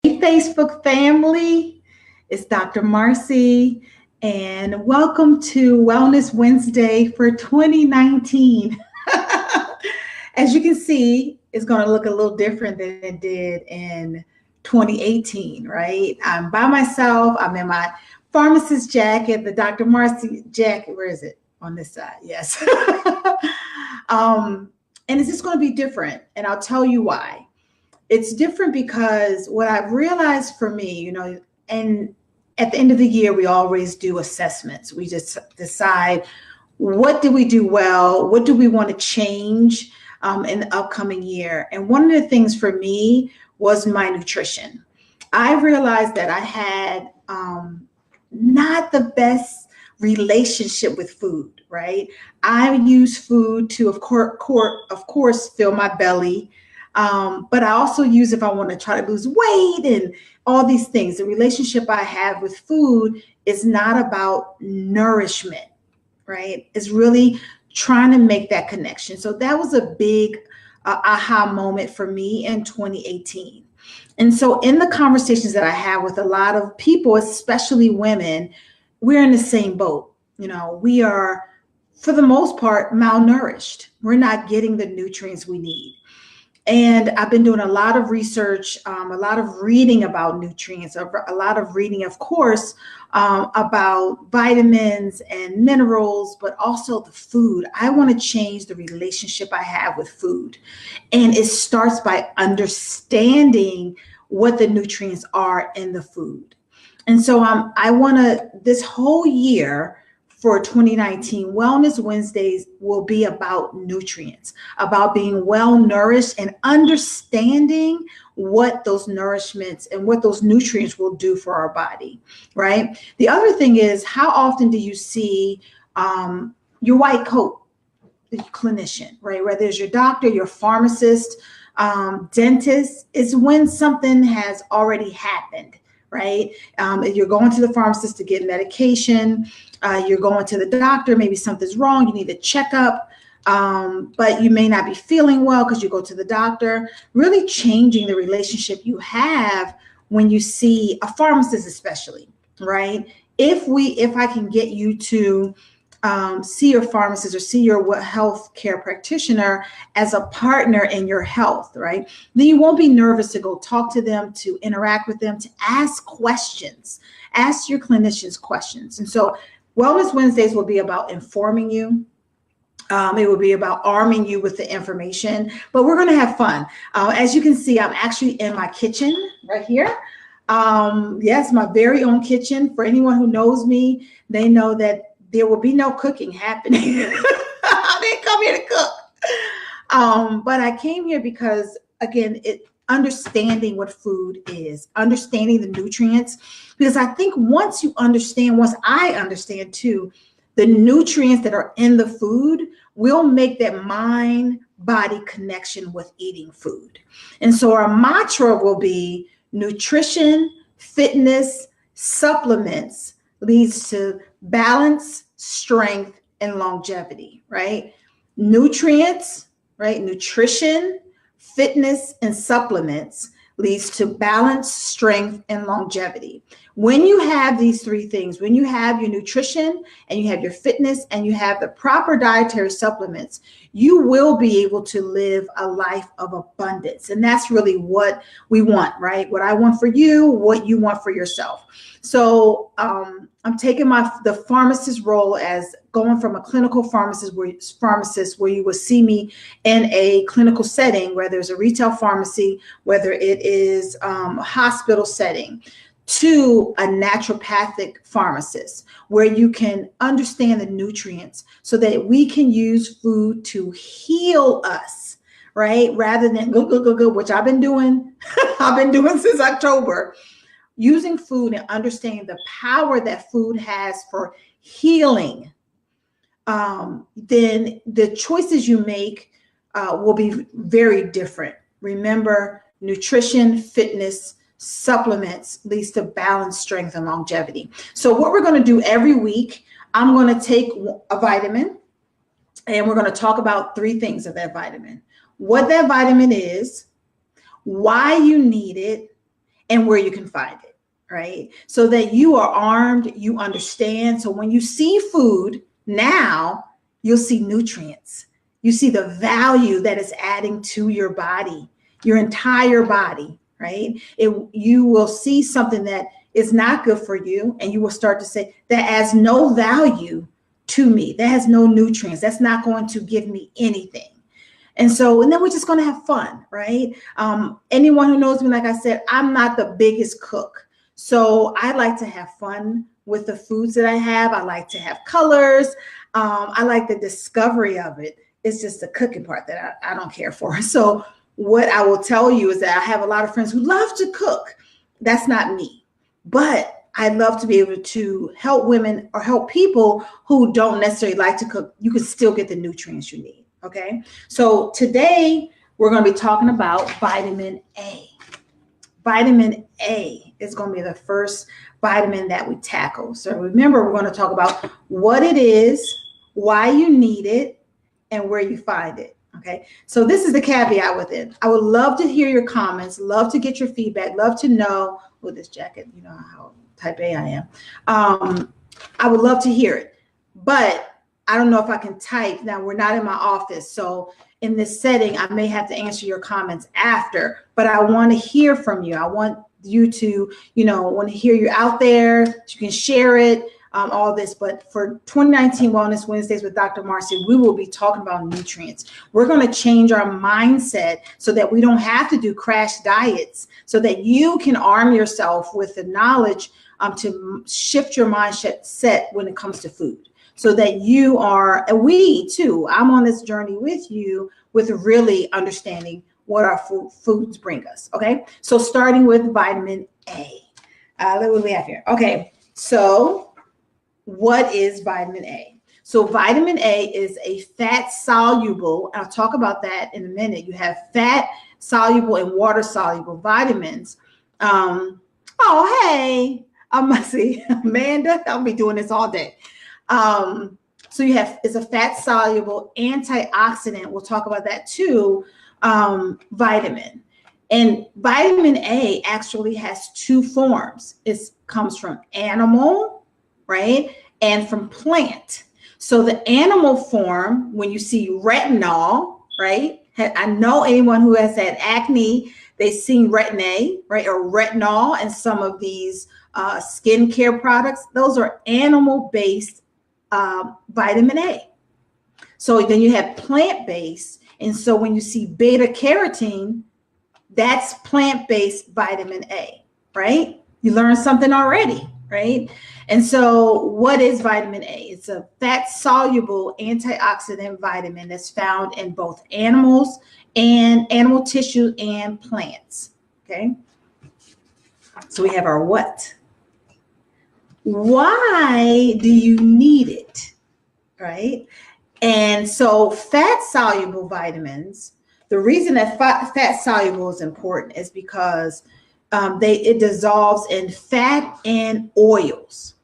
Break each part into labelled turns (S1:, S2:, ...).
S1: Hey, Facebook family, it's Dr. Marsie, and welcome to Wellness Wednesday for 2019. As you can see, it's going to look a little different than it did in 2018, right? I'm by myself. I'm in my pharmacist jacket, the Dr. Marsie jacket. Where is it? On this side, yes. And it's just going to be different, and I'll tell you why. It's different because what I've realized for me, and at the end of the year, we always do assessments. We just decide what did we do well, what do we want to change in the upcoming year. And one of the things for me was my nutrition. I realized that I had not the best relationship with food, right? I use food to, of course, fill my belly. But I also use if I want to try to lose weight and all these things. The relationship I have with food is not about nourishment, right? It's really trying to make that connection. So that was a big aha moment for me in 2018. And so in the conversations that I have with a lot of people, especially women, we're in the same boat. We are, for the most part, malnourished. We're not getting the nutrients we need. And I've been doing a lot of research, a lot of reading about nutrients, a lot of reading, of course, about vitamins and minerals, but also the food. I want to change the relationship I have with food. And it starts by understanding what the nutrients are in the food. And so I want to, this whole year, for 2019, Wellness Wednesdays will be about nutrients, about being well nourished and understanding what those nourishments and what those nutrients will do for our body, right? The other thing is, how often do you see your white coat clinician, right? Whether it's your doctor, your pharmacist, dentist, is when something has already happened, right? You're going to the pharmacist to get medication. You're going to the doctor, maybe something's wrong, you need a checkup, but you may not be feeling well because you go to the doctor. Really changing the relationship you have when you see a pharmacist, especially, right? If I can get you to see your pharmacist or see your health care practitioner as a partner in your health, right? Then you won't be nervous to go talk to them, to interact with them, to ask questions, ask your clinicians questions. And so Wellness Wednesdays will be about informing you. It will be about arming you with the information, but we're going to have fun. As you can see, I'm actually in my kitchen right here. Yes, my very own kitchen. For anyone who knows me, they know that there will be no cooking happening. I didn't come here to cook. But I came here because, again, understanding what food is, understanding the nutrients, because I think once I understand too, the nutrients that are in the food will make that mind-body connection with eating food. And so our mantra will be nutrition, fitness, supplements leads to balance, strength, and longevity, right? Nutrients, right? Nutrition, fitness, and supplements leads to balance, strength, and longevity. When you have these three things, when you have your nutrition and you have your fitness and you have the proper dietary supplements, you will be able to live a life of abundance. And that's really what we want, right? What I want for you, what you want for yourself. So I'm taking the pharmacist role as going from a clinical pharmacist where you will see me in a clinical setting, whether it's a retail pharmacy, whether it is a hospital setting, to a naturopathic pharmacist where you can understand the nutrients so that we can use food to heal us, right? Rather than go, which I've been doing. I've been doing since October. Using food and understanding the power that food has for healing, then the choices you make will be very different. Remember, nutrition, fitness, supplements leads to balance, strength, and longevity. So what we're going to do every week, I'm going to take a vitamin and we're going to talk about three things of that vitamin. What that vitamin is, why you need it, and where you can find it, right? So that you are armed, you understand. So when you see food now, you'll see nutrients. You see the value that it's adding to your body, your entire body, right? You will see something that is not good for you, and you will start to say, that has no value to me. That has no nutrients. That's not going to give me anything. And then we're just going to have fun, right? Anyone who knows me, like I said, I'm not the biggest cook. So I like to have fun with the foods that I have. I like to have colors. I like the discovery of it. It's just the cooking part that I don't care for. So what I will tell you is that I have a lot of friends who love to cook. That's not me. But I love to be able to help women or help people who don't necessarily like to cook. You can still get the nutrients you need. Okay. So today we're going to be talking about vitamin A. Vitamin A is going to be the first vitamin that we tackle. So remember, we're going to talk about what it is, why you need it, and where you find it. Okay. So this is the caveat with it. I would love to hear your comments, love to get your feedback, love to know with this jacket, you know how type A I am. I would love to hear it, but I don't know if I can type. Now, we're not in my office, so in this setting, I may have to answer your comments after, but I want to hear from you. I want you to, want to hear you out there. You can share it, all this. But for 2019 Wellness Wednesdays with Dr. Marsie, we will be talking about nutrients. We're going to change our mindset so that we don't have to do crash diets, so that you can arm yourself with the knowledge to shift your mindset when it comes to food. So that you are, and we too, I'm on this journey with you with really understanding what our foods bring us. Okay. So starting with vitamin A. What do we have here? Okay. So what is vitamin A? So vitamin A is a fat soluble. I'll talk about that in a minute. You have fat soluble and water soluble vitamins. Oh, hey, I must see Amanda. I'll be doing this all day. So it's a fat soluble antioxidant. We'll talk about that too. Vitamin, and vitamin A actually has two forms. It comes from animal, right? And from plant. So the animal form, when you see retinol, right? I know anyone who has had acne, they've seen retin A, right? Or retinol and some of these skincare products. Those are animal-based vitamin A. So then you have plant-based. And so when you see beta carotene, that's plant-based vitamin A, right? You learned something already, right? And so what is vitamin A? It's a fat-soluble antioxidant vitamin that's found in both animals and animal tissue and plants, okay? So we have our what? Why do you need it, right? And so fat-soluble vitamins, the reason that fat-soluble is important is because it dissolves in fat and oils.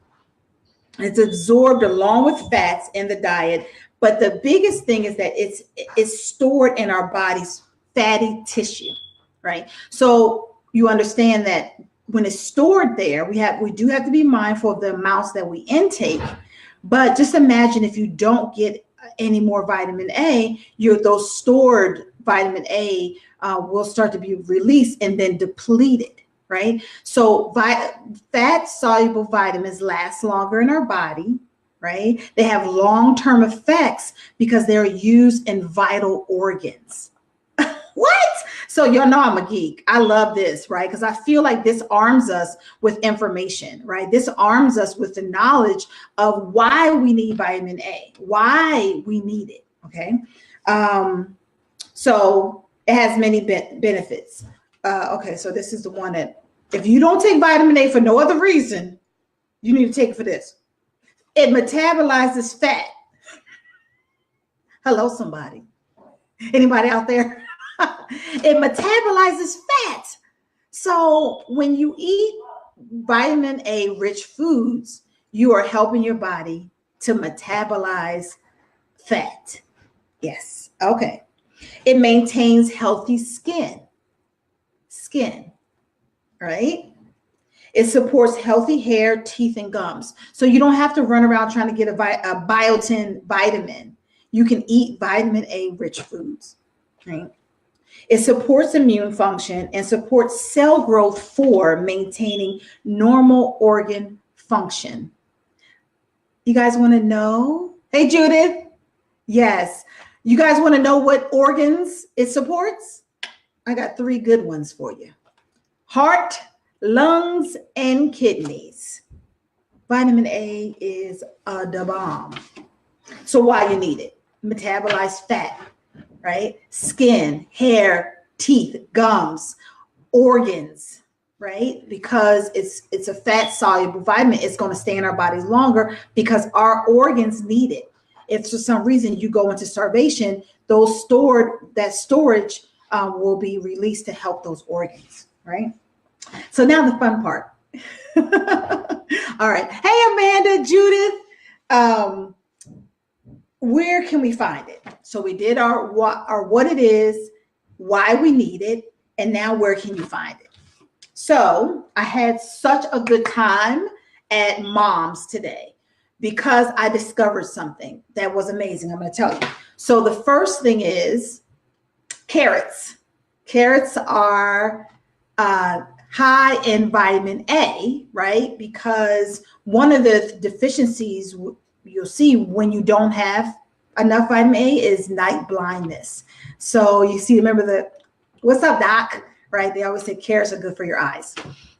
S1: It's absorbed along with fats in the diet, but the biggest thing is that it's stored in our body's fatty tissue, right? So you understand that when it's stored there, we do have to be mindful of the amounts that we intake. But just imagine if you don't get any more vitamin A, those stored vitamin A will start to be released and then depleted, right? So fat-soluble vitamins last longer in our body, right? They have long-term effects because they're used in vital organs. What? So y'all know I'm a geek. I love this, right? Because I feel like this arms us with information, right? This arms us with the knowledge of why we need vitamin A, why we need it, okay? So it has many benefits. Okay, so this is the one that if you don't take vitamin A for no other reason, you need to take it for this. It metabolizes fat. Hello, somebody. Anybody out there? It metabolizes fat. So when you eat vitamin A rich foods, you are helping your body to metabolize fat. Yes. Okay. It maintains healthy skin. right? It supports healthy hair, teeth, and gums. So you don't have to run around trying to get a biotin vitamin. You can eat vitamin A rich foods, right? It supports immune function and supports cell growth for maintaining normal organ function. You guys want to know? Hey, Judith. Yes. You guys want to know what organs it supports? I got 3 good ones for you. Heart, lungs, and kidneys. Vitamin A is the bomb. So why you need it? Metabolize fat, right? Skin, hair, teeth, gums, organs, right? Because it's a fat soluble vitamin. It's going to stay in our bodies longer because our organs need it. If for some reason you go into starvation, that storage will be released to help those organs, right? So now the fun part. All right. Hey, Amanda, Judith, where can we find it? So we did our what it is, why we need it, and now where can you find it? So I had such a good time at Mom's today because I discovered something that was amazing. I'm going to tell you. So the first thing is carrots. Carrots are high in vitamin A, right? Because one of the deficiencies you'll see when you don't have enough vitamin A is night blindness. So you see, remember what's up, Doc? Right? They always say carrots are good for your eyes.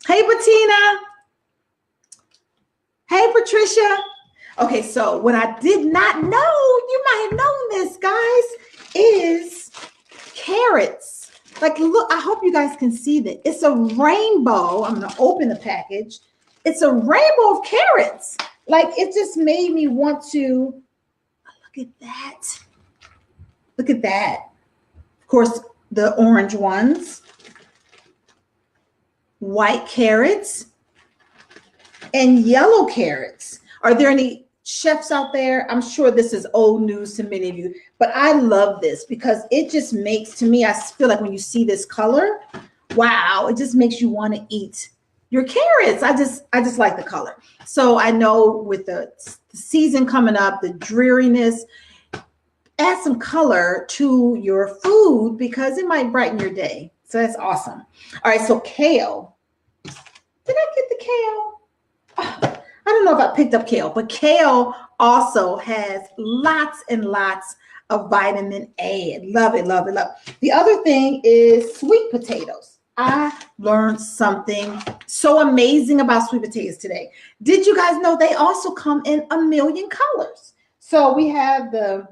S1: Hey, Bettina. Hey, Patricia. Okay, so what I did not know, you might have known this, guys, is carrots. Like, look, I hope you guys can see that. It's a rainbow. I'm going to open the package. It's a rainbow of carrots. Like, it just made me want to, look at that. Look at that. Of course, the orange ones, white carrots, and yellow carrots. Are there any chefs out there? I'm sure this is old news to many of you, but I love this because it just makes, to me, I feel like when you see this color, wow, it just makes you want to eat your carrots. I just like the color. So I know with the season coming up, the dreariness, add some color to your food because it might brighten your day. So that's awesome. All right, so kale. Did I get the kale? Oh, I don't know if I picked up kale, but kale also has lots and lots of vitamin A. Love it, love it, love it. The other thing is sweet potatoes. I learned something so amazing about sweet potatoes today. Did you guys know they also come in a million colors? So we have the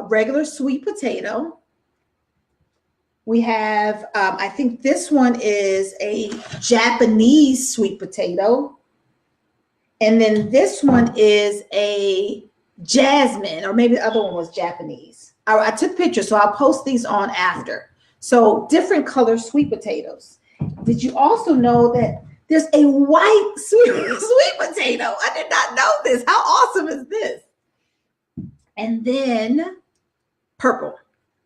S1: regular sweet potato. We have, I think this one is a Japanese sweet potato. And then this one is a jasmine, or maybe the other one was Japanese. I took pictures, so I'll post these on after. So different color sweet potatoes. Did you also know that there's a white sweet potato? I did not know this. How awesome is this? And then purple,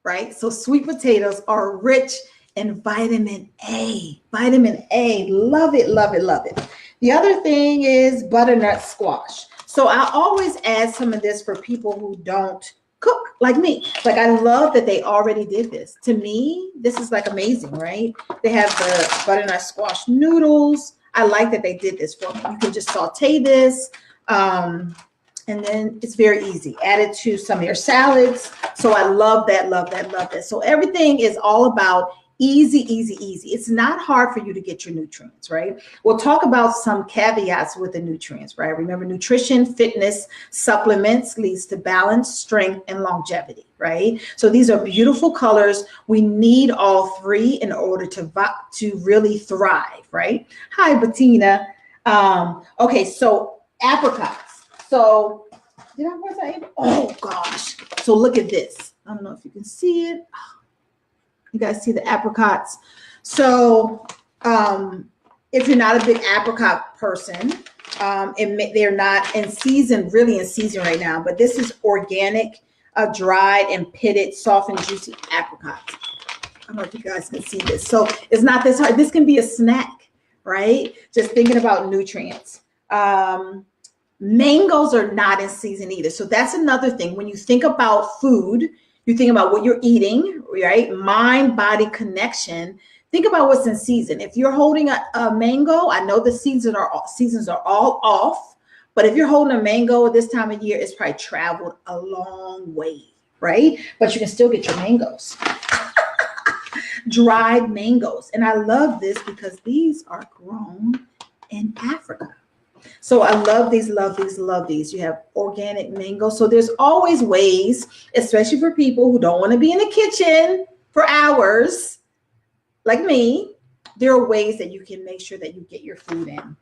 S1: right? So sweet potatoes are rich in vitamin A. Vitamin A, love it, love it, love it. The other thing is butternut squash. So I always add some of this for people who don't cook like me. Like, I love that they already did this. To me, this is like amazing, right? They have the butternut squash noodles. I like that they did this for me. You can just saute this. And then it's very easy. Add it to some of your salads. So I love that, love that, love that. So everything is all about easy, easy, easy. It's not hard for you to get your nutrients, right? We'll talk about some caveats with the nutrients, right? Remember, nutrition, fitness, supplements leads to balance, strength, and longevity, right? So these are beautiful colors. We need all three in order to really thrive, right? Hi, Bettina. Okay, so apricots. So did I was I? Oh gosh. So look at this. I don't know if you can see it. You guys see the apricots. So if you're not a big apricot person, they're not in season, really in season right now, but this is organic, dried and pitted, soft and juicy apricots. I don't know if you guys can see this. So it's not this hard. This can be a snack, right? Just thinking about nutrients. Mangoes are not in season either. So that's another thing. When you think about food, you think about what you're eating, right? Mind body connection. Think about what's in season. If you're holding a mango, I know the seasons are all off, but if you're holding a mango at this time of year, it's probably traveled a long way, right? But you can still get your mangoes. Dried mangoes. And I love this because these are grown in Africa. So I love these, love these, love these. You have organic mango. So there's always ways, especially for people who don't want to be in the kitchen for hours, like me, there are ways that you can make sure that you get your food in.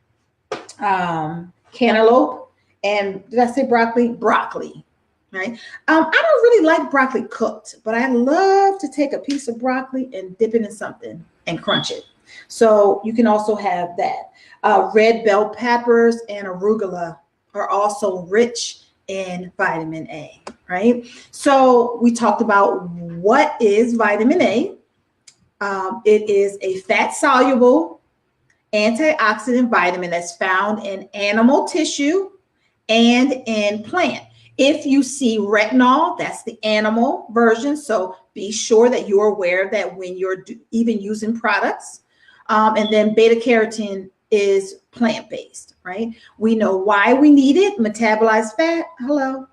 S1: Cantaloupe, and did I say broccoli? Broccoli, right? I don't really like broccoli cooked, but I love to take a piece of broccoli and dip it in something and crunch it. So you can also have that. Red bell peppers and arugula are also rich in vitamin A, right? So we talked about what is vitamin A. It is a fat-soluble antioxidant vitamin that's found in animal tissue and in plant. If you see retinol, that's the animal version. So be sure that you're aware of that when you're even using products. And then beta carotene is plant-based, right? We know why we need it. Metabolized fat, hello.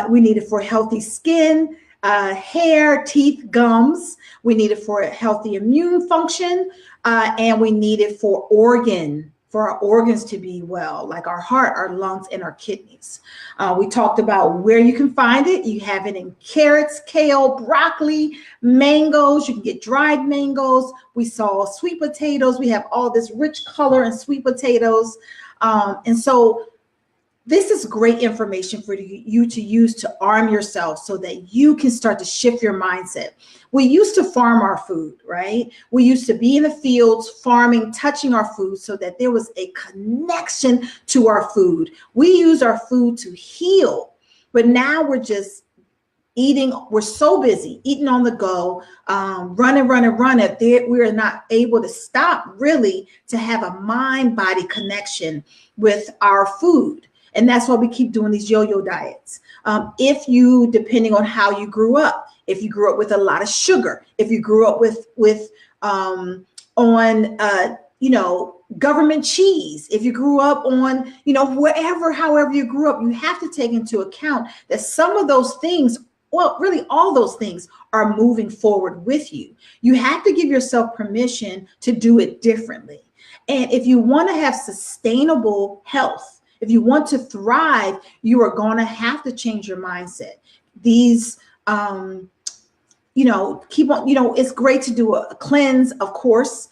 S1: We need it for healthy skin, hair, teeth, gums. We need it for a healthy immune function, and we need it for our organs to be well, like our heart, our lungs, and our kidneys. We talked about where you can find it. You have it in carrots, kale, broccoli, mangoes. You can get dried mangoes. We saw sweet potatoes. We have all this rich color in sweet potatoes. And so this is great information for you to use to arm yourself so that you can start to shift your mindset. We used to farm our food, right? We used to be in the fields, farming, touching our food so that there was a connection to our food. We use our food to heal, but now we're just eating. We're so busy eating on the go, running. We are not able to stop really to have a mind-body connection with our food. And that's why we keep doing these yo-yo diets. If you, depending on how you grew up, if you grew up with a lot of sugar, if you grew up with government cheese, if you grew up on, however you grew up, you have to take into account that some of those things, well, really all those things are moving forward with you. You have to give yourself permission to do it differently. And if you want to have sustainable health, if you want to thrive, you are going to have to change your mindset. These, it's great to do a cleanse, of course,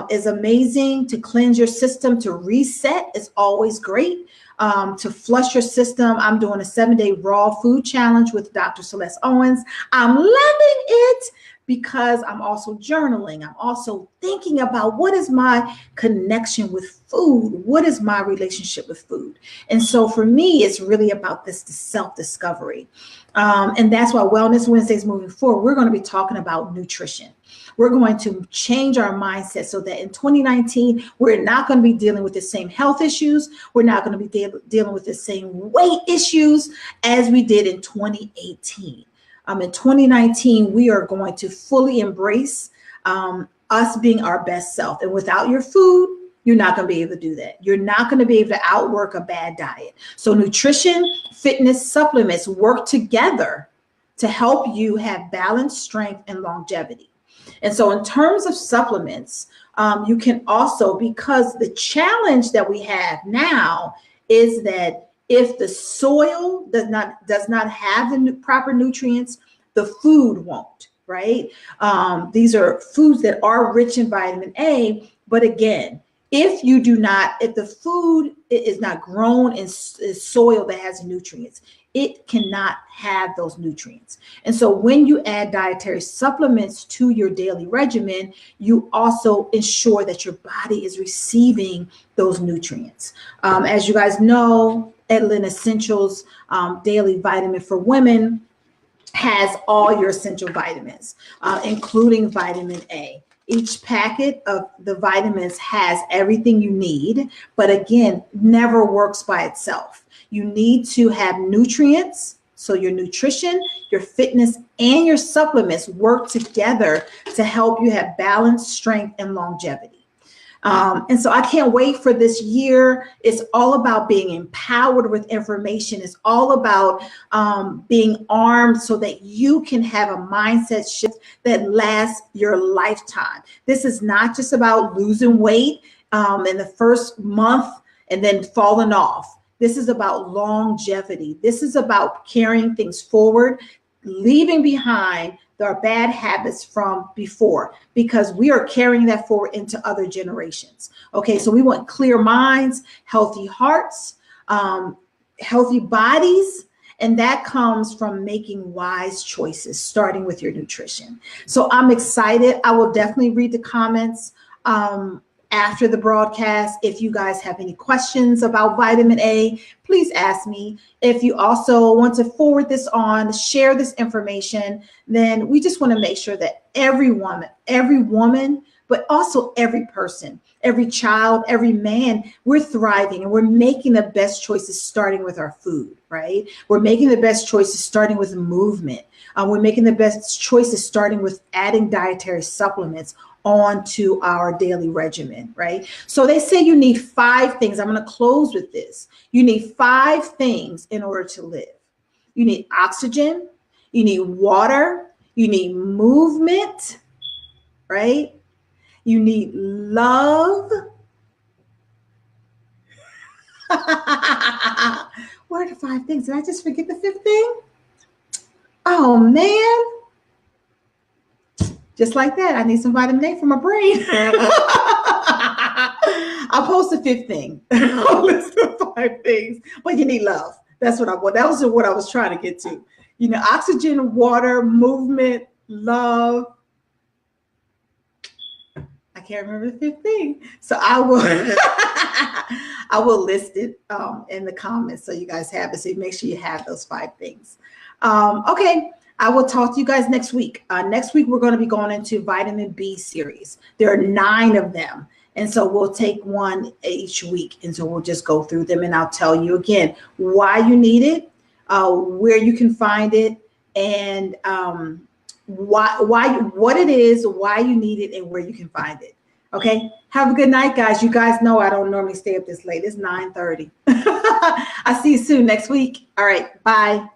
S1: is amazing to cleanse your system, to reset is always great. To flush your system. I'm doing a 7-day raw food challenge with Dr. Celeste Owens. I'm loving it because I'm also journaling. I'm also thinking about what is my connection with food? What is my relationship with food? And so for me, it's really about this self-discovery. And that's why Wellness Wednesdays moving forward, we're going to be talking about nutrition. We're going to change our mindset so that in 2019, we're not going to be dealing with the same health issues. We're not going to be dealing with the same weight issues as we did in 2018. In 2019, we are going to fully embrace us being our best self. And without your food, you're not going to be able to do that. You're not going to be able to outwork a bad diet. So nutrition, fitness, supplements work together to help you have balance, strength, and longevity. And so in terms of supplements, you can also, because the challenge that we have now is that if the soil does not have the proper nutrients, the food won't, right? These are foods that are rich in vitamin A, but again, if the food is not grown in soil that has nutrients, it cannot have those nutrients. And so when you add dietary supplements to your daily regimen, you also ensure that your body is receiving those nutrients. As you guys know, Edelin Essentials Daily Vitamin for Women has all your essential vitamins, including vitamin A. Each packet of the vitamins has everything you need, but again, never works by itself. You need to have nutrients, so your nutrition, your fitness, and your supplements work together to help you have balance, strength, and longevity. And so I can't wait for this year. It's all about being empowered with information. It's all about being armed so that you can have a mindset shift that lasts your lifetime. This is not just about losing weight in the first month and then falling off. This is about longevity. This is about carrying things forward, leaving behind our bad habits from before, because we are carrying that forward into other generations. Okay, so we want clear minds, healthy hearts, healthy bodies, and that comes from making wise choices, starting with your nutrition. So I'm excited. I will definitely read the comments after the broadcast. If you guys have any questions about vitamin A, please ask me. If you also want to forward this on, share this information, then we just want to make sure that every woman, but also every person, every child, every man, we're thriving and we're making the best choices starting with our food, right? We're making the best choices starting with movement. We're making the best choices starting with adding dietary supplements onto our daily regimen, right? So they say you need 5 things. I'm going to close with this. You need 5 things in order to live. You need oxygen, you need water, you need movement, right? You need love. What are the 5 things? Did I just forget the 5th thing? Oh man. Just like that, I need some vitamin A for my brain. I'll post the 5th thing. I'll list the 5 things. But you need love. That's what I want. That was what I was trying to get to. You know, oxygen, water, movement, love. I can't remember the 5th thing. So I will I will list it in the comments so you guys have it. So you make sure you have those 5 things. Okay. I will talk to you guys next week. Next week, we're going to be going into vitamin B series. There are 9 of them. And so we'll take one each week. And so we'll just go through them and I'll tell you again why you need it, where you can find it, and what it is, why you need it, and where you can find it. Okay. Have a good night, guys. You guys know I don't normally stay up this late. It's 9:30. I'll see you soon next week. All right. Bye.